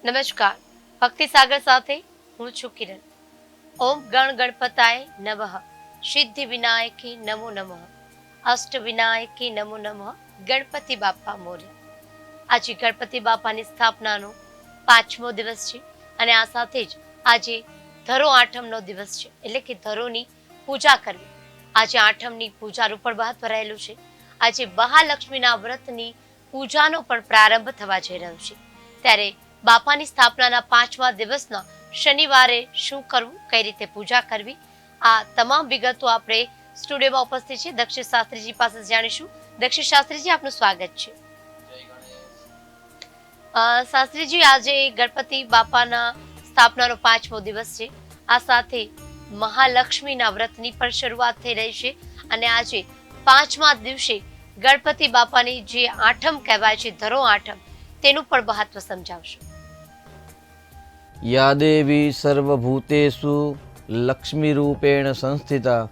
નમસ્કાર. ભક્તિ સાગર સાથે હું છું કિરણ. ઓમ ગણ ગણપતાય નમઃ. સિદ્ધિ વિનાયકી નમો નમઃ. અષ્ટ વિનાયકી નમો નમઃ. ગણપતિ બાપા મોર્ય. આજે ગણપતિ બાપાની સ્થાપનાનો 5મો દિવસ છે અને આ સાથે જ આજે ધરો આઠમનો દિવસ છે, એટલે કે ધરોની પૂજા કરવી. આજે આઠમની પૂજાનું પણ મહત્વ રહેલું છે. આજે મહાલક્ષ્મીના વ્રતની પૂજાનો પણ પ્રારંભ થવા જઈ રહ્યો છે. ત્યારે બાપાની સ્થાપનાના 5મા દિવસના શનિવારે શું કરવું, કઈ રીતે પૂજા કરવી, આ તમામ વિગતો આપણે સ્ટુડિયોમાં ઉપસ્થિત છે દક્ષિણ શાસ્ત્રીજી પાસે જાણીશું. દક્ષિણ શાસ્ત્રીજી, આપનું સ્વાગત છે. શાસ્ત્રીજી, આજે ગણપતિ બાપાના સ્થાપનાનો 5મો દિવસ છે. આ સાથે મહાલક્ષ્મીના વ્રતની પણ શરૂઆત થઈ રહી છે અને આજે 5મા દિવસે ગણપતિ બાપાની જે આઠમ કહેવાય છે, ધરો આઠમ, તેનું પણ મહત્વ સમજાવશો. યા દેવી સર્વભૂતેષુ લક્ષ્મી રૂપેણ સંસ્થિતા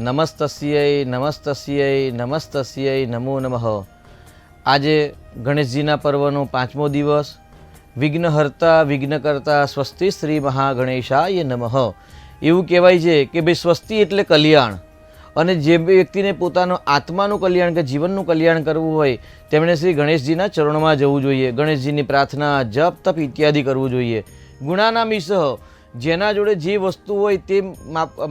નમસ્તસ્यै નમસ્તસ્यै નમસ્તસ્यै નમો નમઃ. આજે ગણેશજીના પર્વનો 5મો દિવસ. વિઘ્નહર્તા વિઘ્નકર્તા સ્વસ્તિ શ્રી મહાગણેશાય નમઃ. એવું કહેવાય છે કે ભાઈ સ્વસ્તિ એટલે કલ્યાણ, અને જે વ્યક્તિને પોતાનો આત્માનું કલ્યાણ કે જીવનનું કલ્યાણ કરવું હોય તેમણે શ્રી ગણેશજીના ચરણોમાં જવું જોઈએ. ગણેશજીની પ્રાર્થના, જપ, તપ ઇત્યાદિ કરવું જોઈએ. ગુણાનામીસહ, જેના જોડે જે વસ્તુ હોય તે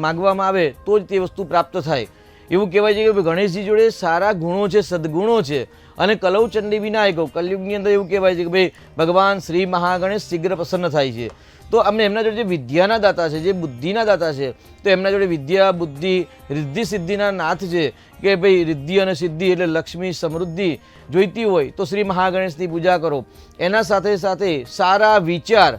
માગવામાં આવે તો જ તે વસ્તુ પ્રાપ્ત થાય. એવું કહેવાય છે કે ગણેશજી જોડે સારા ગુણો છે, સદગુણો છે. અને કલૌ ચંડી વિનાયકો, કલયુગની અંદર એવું કહેવાય છે કે ભાઈ ભગવાન શ્રી મહાગણેશ શીઘ્ર પ્રસન્ન થાય છે. તો અમને એમના જોડે જે વિદ્યાના દાતા છે, જે બુદ્ધિના દાતા છે, તો એમના જોડે વિદ્યા, બુદ્ધિ, રિદ્ધિ સિદ્ધિના નાથ છે કે ભાઈ રિદ્ધિ અને સિદ્ધિ એટલે લક્ષ્મી સમૃદ્ધિ જોઈતી હોય તો શ્રી મહાગણેશની પૂજા કરો. એના સાથે સાથે સારા વિચાર,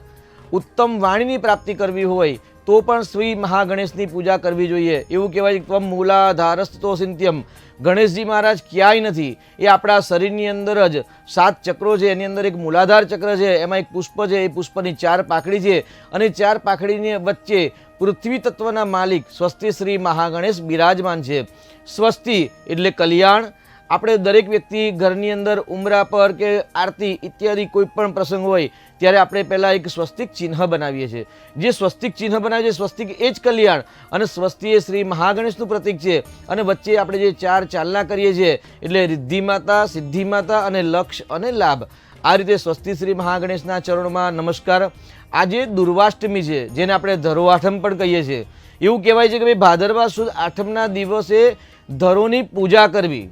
ઉત્તમ વાણીની પ્રાપ્તિ કરવી હોય તો પણ શ્રી મહાગણેશની પૂજા કરવી જોઈએ. એવું કહેવાય છે ત્વમ મૂલાધારસ્તો ચિંત્યમ. ગણેશજી મહારાજ ક્યાંય નથી, એ આપણા શરીરની અંદર જ 7 ચક્રો છે. એની અંદર એક મૂલાધાર ચક્ર છે, એમાં એક પુષ્પ છે, એ પુષ્પની 4 પાંખડી છે અને 4 પાંખડીની વચ્ચે પૃથ્વી તત્વના માલિક સ્વસ્તિ શ્રી મહાગણેશ બિરાજમાન છે. સ્વસ્તિ એટલે કલ્યાણ. આપણે દરેક વ્યક્તિ ઘરની અંદર ઉમરા પર કે આરતી ઇત્યાદિ કોઈ પણ પ્રસંગ હોય ત્યારે આપણે પહેલાં એક સ્વસ્તિક ચિહ્ન બનાવીએ છીએ. જે સ્વસ્તિક ચિહ્ન બનાવીએ છીએ, સ્વસ્તિક એ જ કલ્યાણ, અને સ્વસ્તિ એ શ્રી મહાગણેશનું પ્રતીક છે. અને વચ્ચે આપણે જે 4 ચાલના કરીએ છીએ એટલે રિદ્ધિ માતા, સિદ્ધિ માતા અને લક્ષ અને લાભ. આ રીતે સ્વસ્તિ શ્રી મહાગણેશના ચરણોમાં નમસ્કાર. આજે દુર્વાષ્ટમી છે, જેને આપણે ધરો આઠમ પણ કહીએ છીએ. એવું કહેવાય છે કે ભાઈ ભાદરવા સુદ આઠમના દિવસે ધરોની પૂજા કરવી,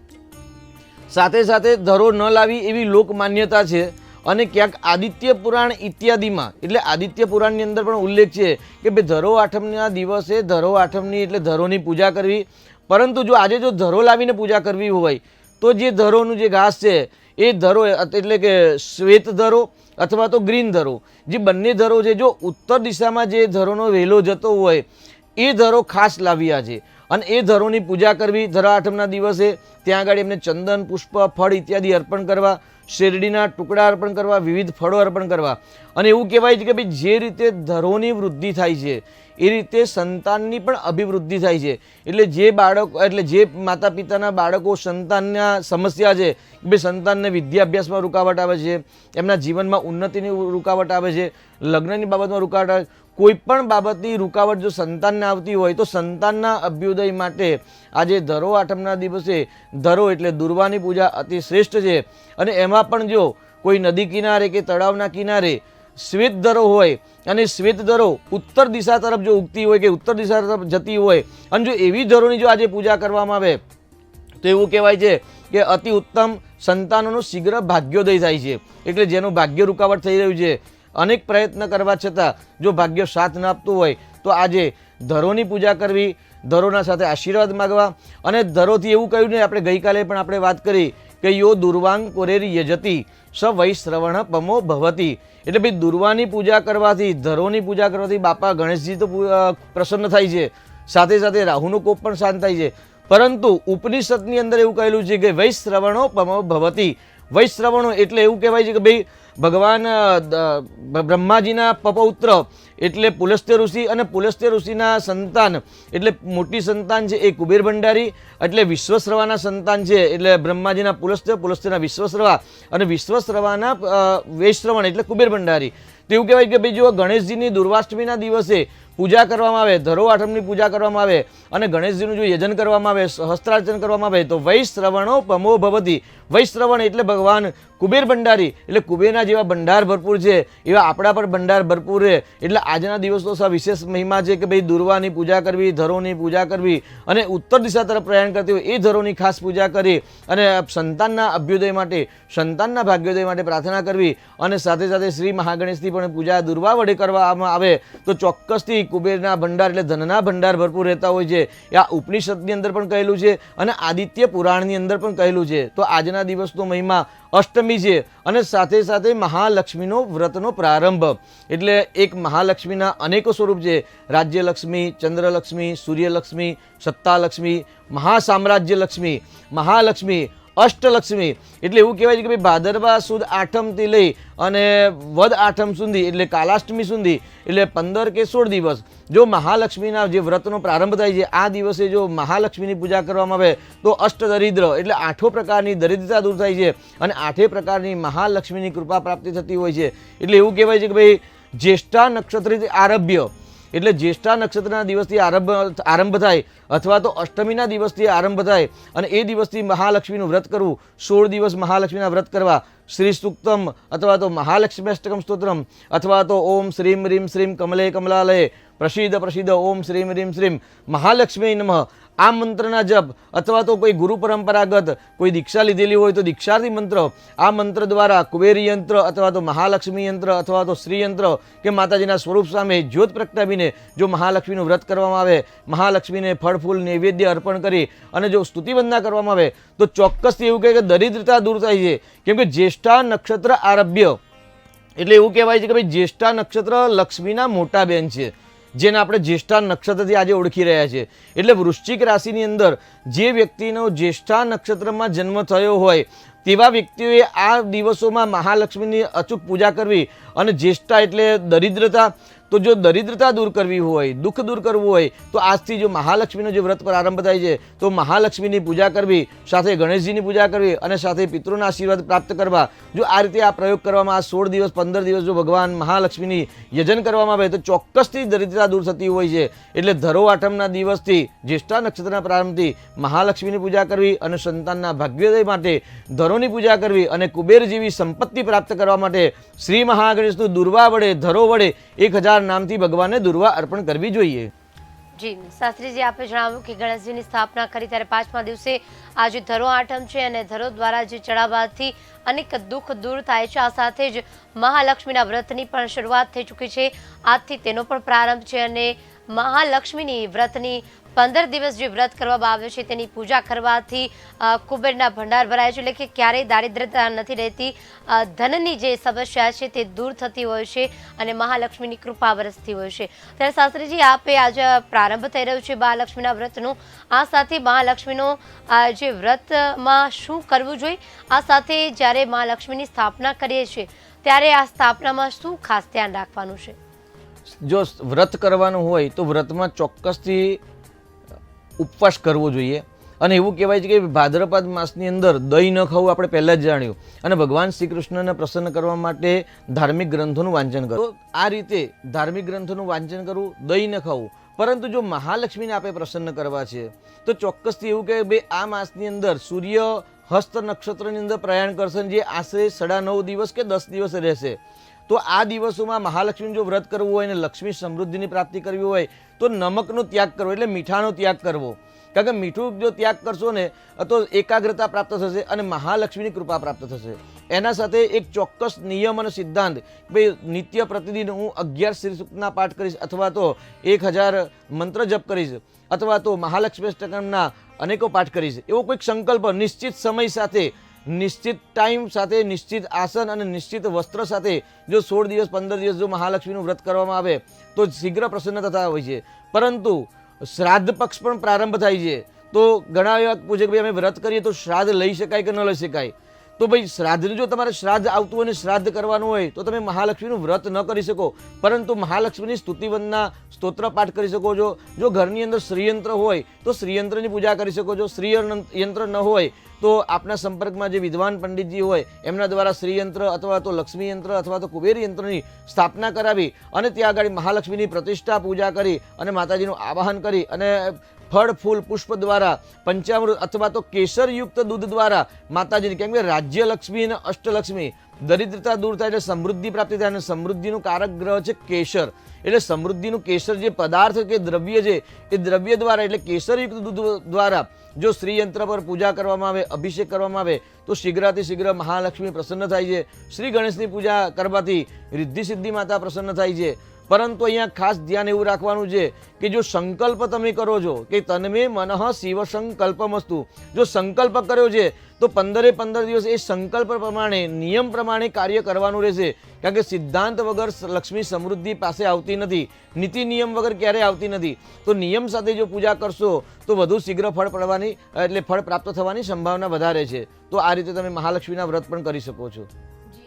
સાથે સાથે ધરો ન લાવી એવી લોક માન્યતા છે. અને ક્યાંક આદિત્ય પુરાણ ઇત્યાદિમાં, એટલે આદિત્ય પુરાણની અંદર પણ ઉલ્લેખ છે કે ભાઈ ધરો આઠમના દિવસે ધરો આઠમની એટલે ધરોની પૂજા કરવી. પરંતુ જો આજે જો ધરો લાવીને પૂજા કરવી હોય તો જે ધરોનું જે ઘાસ છે એ ધરો એટલે કે શ્વેત ધરો અથવા તો ગ્રીન ધરો, જે બંને ધરો છે, જો ઉત્તર દિશામાં જે ધરોનો વેલો જતો હોય એ ધરો ખાસ લાવ્યા છે. અને એ ધરોની પૂજા કરવી ધરા આઠમના દિવસે. ત્યાં આગળ એમને ચંદન, પુષ્પ, ફળ ઇત્યાદિ અર્પણ કરવા, શેરડીના ટુકડા અર્પણ કરવા, વિવિધ ફળો અર્પણ કરવા. અને એવું કહેવાય છે કે ભાઈ જે રીતે ધરોની વૃદ્ધિ થાય છે એ રીતે સંતાનની પણ અભિવૃદ્ધિ થાય છે. એટલે જે બાળકો, એટલે જે માતા પિતાના બાળકો સંતાનના સમસ્યા છે કે ભાઈ સંતાનને વિદ્યાભ્યાસમાં રૂકાવટ આવે છે, એમના જીવનમાં ઉન્નતિની રૂકાવટ આવે છે, લગ્નની બાબતમાં રૂકાવટ આવે, કોઈ પણ બાબતની રૂકાવટ જો સંતાનને આવતી હોય તો સંતાનના અભ્યુદય માટે આજે ધરો આઠમના દિવસે ધરો એટલે દુર્વાની પૂજા અતિ શ્રેષ્ઠ છે. અને એમાં પણ જો કોઈ નદી કિનારે કે તળાવના કિનારે શ્વેત ધરો હોય અને શ્વેત ધરો ઉત્તર દિશા તરફ જો ઉગતી હોય કે ઉત્તર દિશા તરફ જતી હોય અને જો એવી ધરોની જો આજે પૂજા કરવામાં આવે તો એવું કહેવાય છે કે અતિ ઉત્તમ સંતાનોનો શીઘ્ર ભાગ્યોદય થાય છે. એટલે જેનું ભાગ્ય રૂકાવટ થઈ રહ્યું છે, અનેક પ્રયત્ન કરવા છતાં જો ભાગ્ય સાથ ન આપતું હોય તો આજે ધરોની પૂજા કરવી, ધરોના સાથે આશીર્વાદ માગવા. અને ધરોથી એવું કહ્યું ને, આપણે ગઈકાલે પણ આપણે વાત કરી કે યો દુર્વાંગ કોરેરી યજતી સ વૈશ્રવણ પમો ભવતી. એટલે ભાઈ દુર્વાની પૂજા કરવાથી, ધરોની પૂજા કરવાથી બાપા ગણેશજી તો પ્રસન્ન થાય છે, સાથે સાથે રાહુનો કોપ પણ શાંત થાય છે. પરંતુ ઉપનિષદની અંદર એવું કહેલું છે કે વૈશ્રવણો પમો ભવતી. વૈશ્રવણો એટલે એવું કહેવાય છે કે ભાઈ ભગવાન બ્રહ્માજીના પપૌત્ર એટલે પુલસ્ત્ય ઋષિ અને પુલસ્ત્ય ઋષિના સંતાન એટલે મોટી સંતાન છે એ કુબેર ભંડારી એટલે વિશ્વશ્રવાના સંતાન છે એટલે બ્રહ્માજીના પુલસ્ત્ય, પુલસ્ત્યના વિશ્વશ્રવા અને વિશ્વશ્રવાના વૈશ્રવણ એટલે કુબેર ભંડારી. તો એવું કહેવાય કે ભાઈ જો ગણેશજીની દુર્વાષ્ટમીના દિવસે પૂજા કરવામાં આવે, ધરો આઠમની પૂજા કરવામાં આવે અને ગણેશજીનું જો યજન કરવામાં આવે, સહસ્ત્રાર્ચન કરવામાં આવે તો વૈશ્રવણો પમો ભવતી. વૈશ્રવણ એટલે ભગવાન કુબેર ભંડારી એટલે કુબેરના જેવા ભંડાર ભરપૂર છે એવા આપણા પર ભંડાર ભરપૂર રહે. એટલે આજના દિવસનો વિશેષ મહિમા છે કે ભાઈ દુર્વાની પૂજા કરવી, ધરોની પૂજા કરવી અને ઉત્તર દિશા તરફ પ્રયાણ કરતી હોય એ ધરોની ખાસ પૂજા કરી અને સંતાનના અભ્યુદય માટે, સંતાનના ભાગ્યોદય માટે પ્રાર્થના કરવી અને સાથે સાથે શ્રી મહાગણેશની પણ પૂજા દુર્વા વડે કરવામાં આવે તો ચોક્કસથી કુબેરના ભંડાર એટલે ધનના ભંડાર ભરપૂર રહેતા હોય છે. આ ઉપનિષદની અંદર પણ કહેલું છે અને આદિત્ય પુરાણની અંદર પણ કહેલું છે. તો આજના દિવસનો મહિમા અષ્ટમી છે અને સાથે સાથે મહાલક્ષ્મીનો વ્રતનો પ્રારંભ એટલે એક મહાલક્ષ્મીના અનેકો સ્વરૂપ છે. રાજ્યલક્ષ્મી, ચંદ્રલક્ષ્મી, સૂર્યલક્ષ્મી, સત્તાલક્ષ્મી, મહાસામ્રાજ્યલક્ષ્મી, મહાલક્ષ્મી, અષ્ટલક્ષ્મી. એટલે એવું કહેવાય છે કે ભાઈ ભાદરવા સુદ આઠમથી લઈ અને વદ આઠમ સુધી એટલે કાલાષ્ટમી સુધી એટલે 15 કે 16 દિવસ જો મહાલક્ષ્મીના જે વ્રતનો પ્રારંભ થાય છે આ દિવસે જો મહાલક્ષ્મીની પૂજા કરવામાં આવે તો અષ્ટદરિદ્ર એટલે 8 પ્રકારની દરિદ્રતા દૂર થાય છે અને 8 પ્રકારની મહાલક્ષ્મીની કૃપા પ્રાપ્તિ થતી હોય છે. એટલે એવું કહેવાય છે કે ભાઈ જ્યેષ્ઠા નક્ષત્રથી આરભ્ય એટલે જ્યેષ્ઠા નક્ષત્રના દિવસથી આરંભ થાય અથવા તો અષ્ટમીના દિવસથી આરંભ થાય અને એ દિવસથી મહાલક્ષ્મીનું વ્રત કરવું. 16 દિવસ મહાલક્ષ્મીના વ્રત કરવા. શ્રી સૂક્તમ અથવા તો મહાલક્ષ્મી અષ્ટકમ સ્તોત્રમ અથવા તો ઓમ શ્રીમ રીમ શ્રીમ કમલે કમલાલય પ્રસિદ્ધ પ્રસિદ્ધ ઓમ શ્રીમ રીમ શ્રીમ મહાલક્ષ્મી નમઃ આ મંત્રના જપ અથવા તો કોઈ ગુરુ પરંપરાગત કોઈ દીક્ષા લીધેલી હોય તો દીક્ષાર્થી મંત્ર આ મંત્ર દ્વારા કુબેરી યંત્ર અથવા તો મહાલક્ષ્મી યંત્ર અથવા તો શ્રી યંત્ર કે માતાજીના સ્વરૂપ સામે જ્યોત પ્રગટાવીને જો મહાલક્ષ્મીનું વ્રત કરવામાં આવે, મહાલક્ષ્મીને ફળ ફૂલ નૈવેદ્ય અર્પણ કરી અને જો સ્તુતિ વંદના કરવામાં આવે તો ચોક્કસથી એવું કહે કે દરિદ્રતા દૂર થાય છે. કેમ કે જ્યેષ્ઠા નક્ષત્ર આરભ્ય એટલે એવું કહેવાય છે કે ભાઈ જ્યેષ્ઠા નક્ષત્ર લક્ષ્મીના મોટા બેન છે જેને આપણે જ્યેષ્ઠા નક્ષત્રથી આજે ઓળખી રહ્યા છે. એટલે વૃશ્ચિક રાશિની અંદર જે વ્યક્તિનો જ્યેષ્ઠા નક્ષત્રમાં જન્મ થયો હોય તેવા વ્યક્તિઓએ આ દિવસોમાં મહાલક્ષ્મીની અચૂક પૂજા કરવી અને જ્યેષ્ઠા એટલે દરિદ્રતા. તો જો દરિદ્રતા દૂર કરવી હોય, દુઃખ દૂર કરવું હોય તો આજથી જો મહાલક્ષ્મીનો જે વ્રત પ્રારંભ થાય છે તો મહાલક્ષ્મીની પૂજા કરવી, સાથે ગણેશજીની પૂજા કરવી અને સાથે પિતૃના આશીર્વાદ પ્રાપ્ત કરવા. જો આ રીતે આ પ્રયોગ કરવામાં આ 16 દિવસ 15 દિવસ જો ભગવાન મહાલક્ષ્મીની યજન કરવામાં આવે તો ચોક્કસથી દરિદ્રતા દૂર થતી હોય છે. એટલે ધરો આઠમના દિવસથી જ્યેષ્ઠા નક્ષત્રના પ્રારંભથી મહાલક્ષ્મીની પૂજા કરવી અને સંતાનના ભાગ્યોદય માટે ધરોની પૂજા કરવી અને કુબેર જેવી સંપત્તિ પ્રાપ્ત કરવા માટે શ્રી મહાગણેશનું દુર્વા વડે, ધરો વડે 1000 નામથી ભગવાનને દુર્વા અર્પણ કરવી જોઈએ. જી શાસ્ત્રીજી આપે જણાવ્યું કે ગણેશજીની સ્થાપના કરી ત્યારે 5મા દિવસે આજે ધરો આઠમ છે અને ધરો દ્વારા જે ચડાવવાથી અનેક દુઃખ દૂર થાય છે. આ સાથે જ મહાલક્ષ્મીના વ્રતની પણ શરૂઆત થઈ ચૂકી છે. આજથી તેનો પણ પ્રારંભ છે અને મહાલક્ષ્મીની વ્રતની 15 દિવસ જે વ્રત કરવામાં આવે છે તેની પૂજા કરવાથી કુબેરના ભંડાર ભરાય છે. એટલે કે ક્યારેય દારિદ્રતા નથી રહેતી, ધનની જે સમસ્યા છે તે દૂર થતી હોય છે અને મહાલક્ષ્મીની કૃપા વરસતી હોય છે. ત્યારે શાસ્ત્રીજી આપે આજે પ્રારંભ થઈ રહ્યો છે મહાલક્ષ્મીના વ્રતનો. આ સાથે મહાલક્ષ્મીનો જે વ્રતમાં શું કરવું જોઈએ, આ સાથે જ્યારે મહાલક્ષ્મીની સ્થાપના કરીએ છીએ ત્યારે આ સ્થાપનામાં શું ખાસ ધ્યાન રાખવાનું છે? જો વ્રત કરવાનું હોય તો વ્રતમાં ચોક્કસથી ઉપવાસ કરવો જોઈએ અને એવું કહેવાય છે કે ભાદ્રપદ માસની અંદર દહીં ન ખાવું આપણે પહેલાં જ જાણ્યું અને ભગવાન શ્રી કૃષ્ણને પ્રસન્ન કરવા માટે ધાર્મિક ગ્રંથોનું વાંચન કરવું. તો આ રીતે ધાર્મિક ગ્રંથોનું વાંચન કરવું, દહીં ન ખાવું. પરંતુ જો મહાલક્ષ્મીને આપણે પ્રસન્ન કરવા છે તો ચોક્કસથી એવું કહે ભાઈ આ માસની અંદર સૂર્ય હસ્ત નક્ષત્રની અંદર પ્રયાણ કરશે જે આશરે 9.5 દિવસ કે 10 દિવસ રહેશે. તો આ દિવસોમાં મહાલક્ષ્મીનું જો વ્રત કરવું હોય અને લક્ષ્મી સમૃદ્ધિની પ્રાપ્તિ કરવી હોય તો નમકનો ત્યાગ કરવો એટલે મીઠાનો ત્યાગ કરવો. કારણ કે મીઠું જો ત્યાગ કરશો ને તો એકાગ્રતા પ્રાપ્ત થશે અને મહાલક્ષ્મીની કૃપા પ્રાપ્ત થશે. એના સાથે એક ચોક્કસ નિયમ અને સિદ્ધાંત ભાઈ નિત્ય પ્રતિદિન હું 11 શ્રી સૂક્તના પાઠ કરીશ અથવા તો 1000 મંત્ર જપ કરીશ અથવા તો મહાલક્ષ્મી અષ્ટકમના અનેકો પાઠ કરીશ. એવો કોઈક સંકલ્પ નિશ્ચિત સમય સાથે, નિશ્ચિત ટાઈમ સાથે, નિશ્ચિત આસન અને નિશ્ચિત વસ્ત્ર સાથે જો 16 દિવસ 15 દિવસ જો મહાલક્ષ્મીનું વ્રત કરવામાં આવે તો શીઘ્ર પ્રસન્ન થતા હોય છે. પરંતુ શ્રાદ્ધ પક્ષ પણ પ્રારંભ થાય છે તો ઘણા એવા પૂછે કે ભાઈ અમે વ્રત કરીએ તો શ્રાદ્ધ લઈ શકાય કે ન લઈ શકાય. તો ભાઈ શ્રાદ્ધનું જો તમારે શ્રાદ્ધ આવતું હોય ને શ્રાદ્ધ કરવાનું હોય તો તમે મહાલક્ષ્મીનું વ્રત ન કરી શકો, પરંતુ મહાલક્ષ્મીની સ્તુતિવંદના સ્તોત્ર પાઠ કરી શકો છો. જો ઘરની અંદર શ્રીયંત્ર હોય તો શ્રીયંત્રની પૂજા કરી શકો છો. શ્રીયંત્ર ન હોય તો આપના સંપર્કમાં જે વિદ્વાન પંડિતજી હોય એમના દ્વારા શ્રીયંત્ર અથવા તો લક્ષ્મી યંત્ર અથવા તો કુબેર યંત્રની સ્થાપના કરાવી અને ત્યાં આગળ મહાલક્ષ્મીની પ્રતિષ્ઠા પૂજા કરી અને માતાજીનું આવાહન કરી અને ફળ ફૂલ પુષ્પ દ્વારા પંચામૃત અથવા તો કેસરયુક્ત દૂધ દ્વારા માતાજીની, કેમ કે રાજ્યલક્ષ્મી અને અષ્ટલક્ષ્મી દરિદ્રતા દૂર થાય એટલે સમૃદ્ધિ પ્રાપ્તિ થાય, અને સમૃદ્ધિનું કારક ગ્રહ છે કેસર. એટલે સમૃદ્ધિનું કેસર જે પદાર્થ કે દ્રવ્ય છે એ દ્રવ્ય દ્વારા એટલે કેસરયુક્ત દૂધ દ્વારા જો શ્રીયંત્ર પર પૂજા કરવામાં આવે, અભિષેક કરવામાં આવે તો શીઘ્રાથી શીઘ્ર મહાલક્ષ્મી પ્રસન્ન થાય છે. શ્રી ગણેશની પૂજા કરવાથી રિદ્ધિ સિદ્ધિ માતા પ્રસન્ન થાય છે. પરંતુ અહીંયા ખાસ ધ્યાન એવું રાખવાનું છે કે જો સંકલ્પ તમે કરો છો કે તન્મે મનઃ શિવ સંકલ્પમસ્તુ, જો સંકલ્પ કર્યો છે તો 15 દિવસ એ સંકલ્પ પ્રમાણે નિયમ પ્રમાણે કાર્ય કરવાનું રહેશે. કારણ કે સિદ્ધાંત વગર લક્ષ્મી સમૃદ્ધિ પાસે આવતી નથી, નીતિ નિયમ વગર ક્યારેય આવતી નથી. તો નિયમ સાથે જો પૂજા કરશો તો વધુ શીઘ્ર ફળ પડવાની એટલે ફળ પ્રાપ્ત થવાની સંભાવના વધારે છે. તો આ રીતે તમે મહાલક્ષ્મીના વ્રત પણ કરી શકો છો.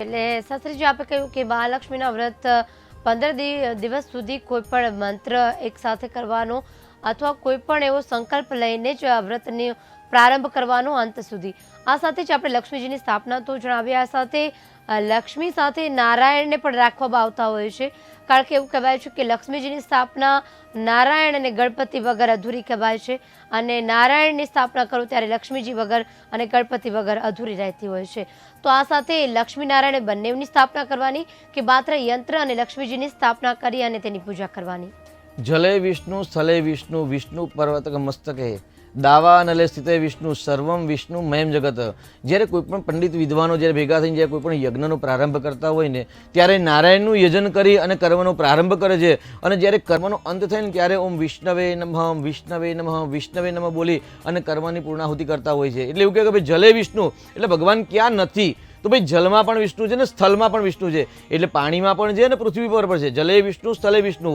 એટલે શાસ્ત્રીજી આપે કહ્યું કે મહાલક્ષ્મીના વ્રત 15 દિવસ સુધી કોઈ પણ મંત્ર એક સાથે કરવાનો અથવા કોઈ પણ એવો સંકલ્પ લઈને જ આ વ્રતને પ્રારંભ કરવાનો અંત સુધી. આ સાથે જ આપણે લક્ષ્મીજીની સ્થાપના તો જણાવી, આ સાથે લક્ષ્મી સાથે નારાયણને પણ રાખવામાં આવતા હોય છે. કારણ કે એવું કહેવાય છે કે લક્ષ્મીજીની સ્થાપના નારાયણ અને ગણપતિ વગર અધૂરી કહેવાય છે, અને નારાયણની સ્થાપના કરો ત્યારે લક્ષ્મીજી વગર અને ગણપતિ વગર અધૂરી રહેતી હોય છે. તો આ સાથે લક્ષ્મી નારાયણ બંનેની સ્થાપના કરવાની કે માત્ર યંત્ર અને લક્ષ્મીજીની સ્થાપના કરી અને તેની પૂજા કરવાની? જલે વિષ્ણુ સ્થલે વિષ્ણુ વિષ્ણુ પર્વતક મસ્તકે દાવા નલે સ્થિતે વિષ્ણુ સર્વમ વિષ્ણુ મયમ જગત. જ્યારે કોઈ પણ પંડિત વિદ્વાનો જ્યારે ભેગા થઈને જ્યારે કોઈ પણ યજ્ઞનો પ્રારંભ કરતા હોય ને ત્યારે નારાયણનું યજન કરી અને કર્મનો પ્રારંભ કરે છે, અને જ્યારે કર્મનો અંત થાય ને ત્યારે ઓમ વિષ્ણવે નમઃ વિષ્ણવે નમઃ વિષ્ણવે નમઃ બોલી અને કર્મની પૂર્ણાહુતિ કરતા હોય છે. એટલે એવું કહે કે ભાઈ જલે વિષ્ણુ એટલે ભગવાન ક્યાં નથી, તો ભાઈ જલમાં પણ વિષ્ણુ છે ને સ્થળમાં પણ વિષ્ણુ છે. એટલે પાણીમાં પણ છે અને પૃથ્વી પર પણ છે. જલે વિષ્ણુ સ્થલે વિષ્ણુ.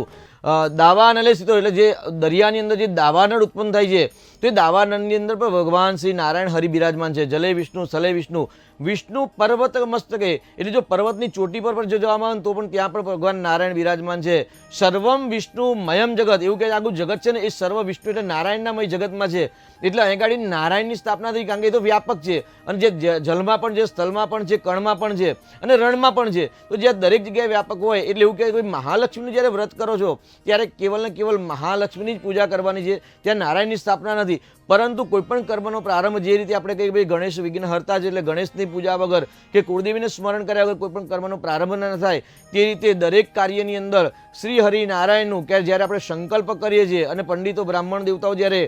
દાવા નલે સ્થિતો એટલે જે દરિયાની અંદર જે દાવાનળ ઉત્પન્ન થાય છે તો એ દાવાનળની અંદર પણ ભગવાન શ્રી નારાયણ હરિ બિરાજમાન છે. જલે વિષ્ણુ સ્થલે વિષ્ણુ વિષ્ણુ પર્વત મસ્તકે એટલે જો પર્વતની ચોટી પર પણ જો જવામાં આવે તો પણ ત્યાં પણ ભગવાન નારાયણ બિરાજમાન છે. સર્વમ વિષ્ણુ મયમ જગત એવું કે આખું જગત છે ને એ સર્વ વિષ્ણુ એટલે નારાયણના મય જગતમાં છે. એટલે અહીં ગાડી નારાયણની સ્થાપના થઈ, કારણ કે એ તો વ્યાપક છે અને જે જલમાં પણ છે, સ્થળમાં પણ છે, કણમાં પણ છે અને રણમાં પણ છે. તો જ્યાં દરેક જગ્યાએ વ્યાપક હોય એટલે એવું કે મહાલક્ષ્મીનું જ્યારે વ્રત કરો છો ત્યારે કેવલ ને કેવલ મહાલક્ષ્મીની જ પૂજા કરવાની છે, ત્યાં નારાયણની સ્થાપના નથી. પરંતુ કોઈ પણ કર્મનો પ્રારંભ જે રીતે આપણે કહીએ ભાઈ ગણેશ વિઘ્ન હરતા છે એટલે ગણેશની પૂજા વગર કે કુળદેવીને સ્મરણ કર્યા વગર કોઈ પણ કર્મનો પ્રારંભ ન થાય, તે રીતે દરેક કાર્યની અંદર શ્રી હરિ નારાયણનું કે જ્યારે આપણે સંકલ્પ કરીએ છીએ અને પંડિતો બ્રાહ્મણ દેવતાઓ જ્યારે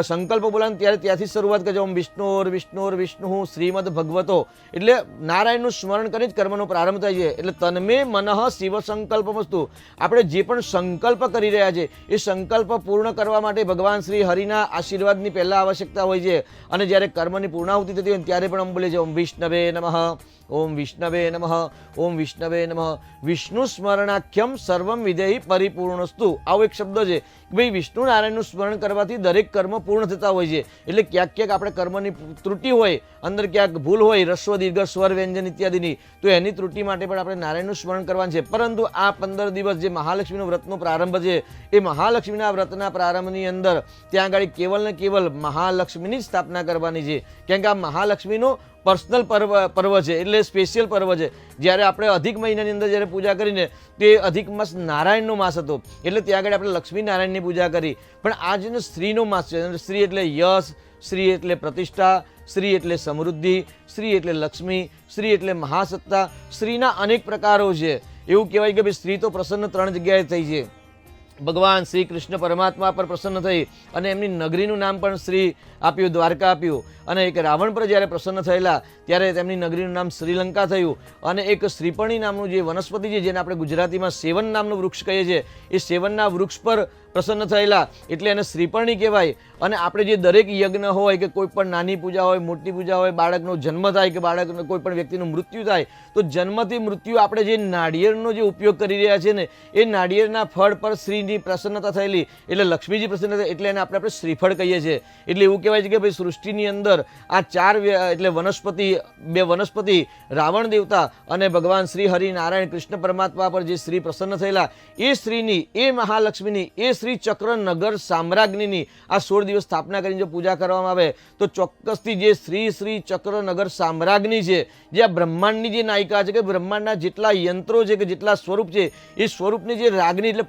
સંકલ્પ બોલાવે ત્યારે ત્યાંથી શરૂઆત કરે છે ઓમ વિષ્ણુર વિષ્ણુર વિષ્ણુ શ્રીમદ ભગવતો એટલે નારાયણનું સ્મરણ કરી જ કર્મનો પ્રારંભ થાય છે. એટલે તન્મે મનઃ શિવ સંકલ્પમસ્તુ આપણે જે પણ સંકલ્પ કરી રહ્યા છે એ સંકલ્પ પૂર્ણ કરવા માટે ભગવાન શ્રી હરિના આશીર્વાદની પહેલાં આવશ્યકતા હોય છે. અને જ્યારે કર્મની પૂર્ણાહુતિ થતી હોય ત્યારે પણ બોલે છે ઓમ વિષ્ણવે નમઃ ઓમ વિષ્ણવે નમઃ ઓમ વિષ્ણવે નમઃ વિષ્ણુ સ્મરણાખ્યમ સર્વમ વિધેય પરિપૂર્ણસ્તુ. આવો એક શબ્દ છે કે ભાઈ વિષ્ણુ નારાયણનું સ્મરણ કરવાથી દરેક કર્મ પૂર્ણ થતા હોય છે. એટલે ક્યાંક ક્યાંક આપણે કર્મની ત્રુટિ હોય, અંદર ક્યાંક ભૂલ હોય રસ્વ દીર્ઘ સ્વર વ્યંજન ઇત્યાદિની, તો એની ત્રુટિ માટે પણ આપણે નારાયણનું સ્મરણ કરવાનું છે. પરંતુ આ 15 દિવસ જે મહાલક્ષ્મીનો વ્રતનો પ્રારંભ છે એ મહાલક્ષ્મીના વ્રતના પ્રારંભની અંદર ત્યાં આગળ કેવલ ને કેવલ મહાલક્ષ્મીની જ સ્થાપના કરવાની છે. કેમ કે આ મહાલક્ષ્મીનો પર્સનલ પર્વ છે એટલે સ્પેશિયલ પર્વ છે. જ્યારે આપણે અધિક મહિનાની અંદર જ્યારે પૂજા કરીને તે અધિક માસ નારાયણનો માસ હતો એટલે ત્યાં આગળ આપણે લક્ષ્મી નારાયણની પૂજા કરી. પણ આજનો સ્ત્રીનો માસ છે. સ્ત્રી એટલે યશ, સ્ત્રી એટલે પ્રતિષ્ઠા, સ્ત્રી એટલે સમૃદ્ધિ, સ્ત્રી એટલે લક્ષ્મી, સ્ત્રી એટલે મહાસત્તા. સ્ત્રીના અનેક પ્રકારો છે. એવું કહેવાય કે ભાઈ સ્ત્રી તો પ્રસન્ન 3 જગ્યાએ થઈ છે. ભગવાન શ્રી કૃષ્ણ પરમાત્મા પર પ્રસન્ન થઈ અને એમની નગરીનું નામ પણ શ્રી આપ્યું, દ્વારકા આપ્યું. અને એક રાવણ પર જ્યારે પ્રસન્ન થયેલા ત્યારે તેમની નગરીનું નામ શ્રીલંકા થયું. અને એક શ્રીપણી નામનું જે વનસ્પતિ છે જેને આપણે ગુજરાતીમાં સેવન નામનું વૃક્ષ કહીએ છીએ એ સેવનના વૃક્ષ પર પ્રસન્ન થયેલા એટલે એને શ્રીફળની કહેવાય. અને આપણે જે દરેક યજ્ઞ હોય કે કોઈ પણ નાની પૂજા હોય, મોટી પૂજા હોય, બાળકનો જન્મ થાય કે બાળકનો કોઈ પણ વ્યક્તિનું મૃત્યુ થાય, તો જન્મથી મૃત્યુ આપણે જે નાળિયેરનો જે ઉપયોગ કરી રહ્યા છે ને, એ નાળિયેરના ફળ પર શ્રીની પ્રસન્નતા થયેલી એટલે લક્ષ્મીજી પ્રસન્ન થાય એટલે એને આપણે શ્રીફળ કહીએ છીએ. એટલે એવું કહેવાય છે કે ભાઈ સૃષ્ટિની અંદર આ ચાર એટલે વનસ્પતિ, બે વનસ્પતિ, રાવણ દેવતા અને ભગવાન શ્રી હરિનારાયણ કૃષ્ણ પરમાત્મા પર જે શ્રી પ્રસન્ન થયેલા, એ શ્રીની, એ મહાલક્ષ્મીની, એ શ્રી ચક્ર નગર સામ્રાજ્ઞીની આ 16 દિવસ સ્થાપના કરીને જો પૂજા કરવામાં આવે તો ચોક્કસથી જે શ્રી ચક્ર નગર સામ્રાજ્ઞી છે, જે આ બ્રહ્માંડની જે નાયિકા છે, કે બ્રહ્માંડના જેટલા યંત્રો છે, કે જેટલા સ્વરૂપ છે, એ સ્વરૂપની જે રાજ્ઞી એટલે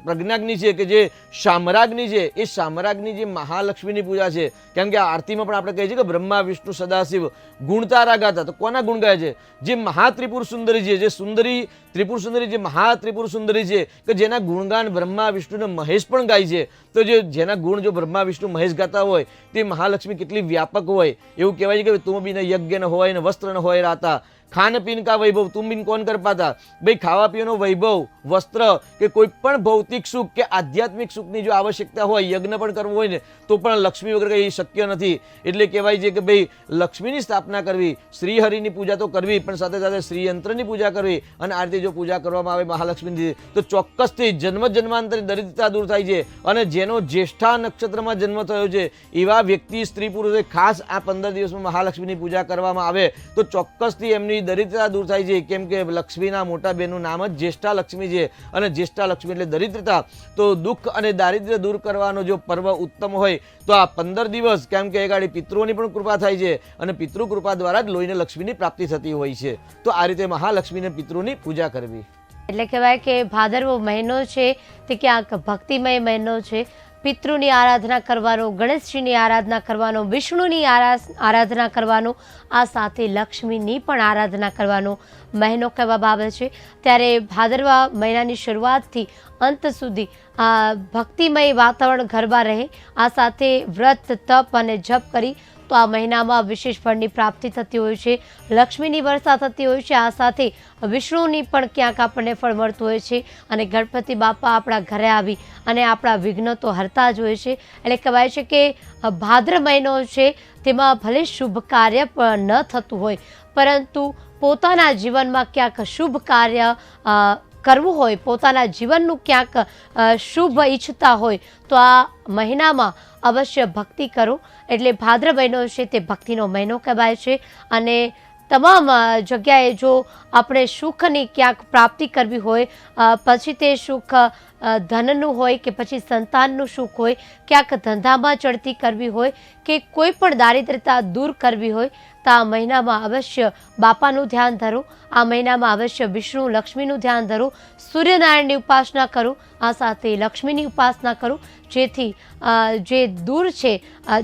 પ્રજ્ઞાગ્નિ છે, કે જે સામ્રાજ્ઞી છે, એ સામ્રાજ્ઞી જે મહાલક્ષ્મીની પૂજા છે. કેમ કે આ આરતીમાં પણ આપણે કહીએ છીએ કે બ્રહ્મા વિષ્ણુ સદાશિવ ગુણતારા ગાતા. તો કોના ગુણ ગાય છે? જે મહાત્રિપુર સુંદરી છે, જે સુંદરી ત્રિપુર સુંદરી, જે મહાત્રિપુર સુંદરી છે, કે જેના ગુણગાન બ્રહ્મા વિષ્ણુ અને મહેશ પણ ગાય છે. તો જેના ગુણ જો બ્રહ્મા વિષ્ણુ મહેશ ગાતા હોય તે મહાલક્ષ્મી કેટલી વ્યાપક હોય. એવું કહેવાય છે કે તું બિન યજ્ઞ ન હોય ને વસ્ત્ર ન હોય રાતા, ખાન પીન કા વૈભવ તુમ બિન કોણ કર પાતા. ભાઈ ખાવા પીવાનો વૈભવ, વસ્ત્ર કે કોઈ પણ ભૌતિક સુખ કે આધ્યાત્મિક સુખની જો આવશ્યકતા હોય, યજ્ઞ પણ કરવું હોય ને, તો પણ લક્ષ્મી વગર કંઈ શક્ય નથી. એટલે કહેવાય છે કે ભાઈ લક્ષ્મીની સ્થાપના કરવી, શ્રીહરિની પૂજા તો કરવી, પણ સાથે સાથે શ્રીયંત્રની પૂજા કરવી. અને આ રીતે જો પૂજા કરવામાં આવે મહાલક્ષ્મીની તો ચોક્કસથી જન્મ જન્માંતરે દરિદ્રતા દૂર થાય છે. અને જેનો જ્યેષ્ઠા નક્ષત્રમાં જન્મ થયો છે એવા વ્યક્તિ, સ્ત્રી પુરુષે ખાસ આ 15 દિવસમાં મહાલક્ષ્મીની પૂજા કરવામાં આવે તો ચોક્કસથી એમની દરિદ્રતા દૂર થાય છે. કેમ કે લક્ષ્મીના મોટા બેનનું નામ જ જ્યેષ્ઠા લક્ષ્મી છે. અને જ્યેષ્ઠા લક્ષ્મી એટલે દરિદ્રતા. તો દુઃખ અને દારિદ્ર્ય દૂર કરવાનો જો પર્વ ઉત્તમ હોય તો આ 15 દિવસ, કેમ કે એ ગાડી પિતૃઓની પણ કૃપા થાય છે અને પિતૃ કૃપા દ્વારા જ લોહીને લક્ષ્મીની પ્રાપ્તિ થતી હોય છે. તો આ રીતે મહાલક્ષ્મીને પિતૃની પૂજા કરવી. એટલે કહેવાય કે ભાદરવો મહિનો છે તે ક્યાંક ભક્તિમય મહિનો છે. પિતૃની આરાધના કરવાનો, ગણેશજીની આરાધના કરવાનો, વિષ્ણુની આરાધના કરવાનો, આ સાથે લક્ષ્મીની પણ આરાધના કરવાનો મહિનો કહેવામાં આવે છે. ત્યારે ભાદરવા મહિનાની શરૂઆતથી અંત સુધી આ ભક્તિમય વાતાવરણ ગરબા રહે, આ સાથે વ્રત, તપ અને જપ કરી તો આ મહિનામાં વિશેષ ફળની પ્રાપ્તિ થતી હોય છે, લક્ષ્મીની વર્ષા થતી હોય છે. આ સાથે વિષ્ણુની પણ ક્યાંક આપણને ફળ મળતું હોય છે અને ગણપતિ બાપા આપણા ઘરે આવી અને આપણા વિઘ્નો તો હરતા જ હોય છે. એટલે કહેવાય છે કે ભાદ્ર મહિનો છે તેમાં ભલે શુભ કાર્ય પણ ન થતું હોય, પરંતુ પોતાના જીવનમાં ક્યાંક શુભ કાર્ય કરવું હોય, પોતાના જીવનનું ક્યાંક શુભ ઈચ્છતા હોય તો આ મહિનામાં અવશ્ય ભક્તિ કરો. એટલે ભાદ્ર મહિનો છે તે ભક્તિનો મહિનો કહેવાય છે. અને તમામ જગ્યાએ જો આપણે સુખની ક્યાંક પ્રાપ્તિ કરવી હોય, પછી તે સુખ ધનનું હોય કે પછી સંતાનનું સુખ હોય, ક્યાંક ધંધામાં ચડતી કરવી હોય કે કોઈ પણ દારિદ્રતા દૂર કરવી હોય તો આ મહિનામાં અવશ્ય બાપાનું ધ્યાન ધરો. આ મહિનામાં અવશ્ય વિષ્ણુ લક્ષ્મીનું ધ્યાન ધરો, સૂર્યનારાયણની ઉપાસના કરો, આ સાથે લક્ષ્મીની ઉપાસના કરો, જેથી જે દૂર છે,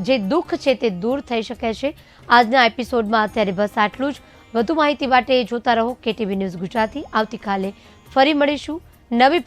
જે દુઃખ છે તે દૂર થઈ શકે છે. આજના એપિસોડમાં અત્યારે બસ આટલું જ. વધુ માહિતી માટે જોતા રહો KTV ન્યૂઝ ગુજરાતી. આવતીકાલે ફરી મળીશું નવી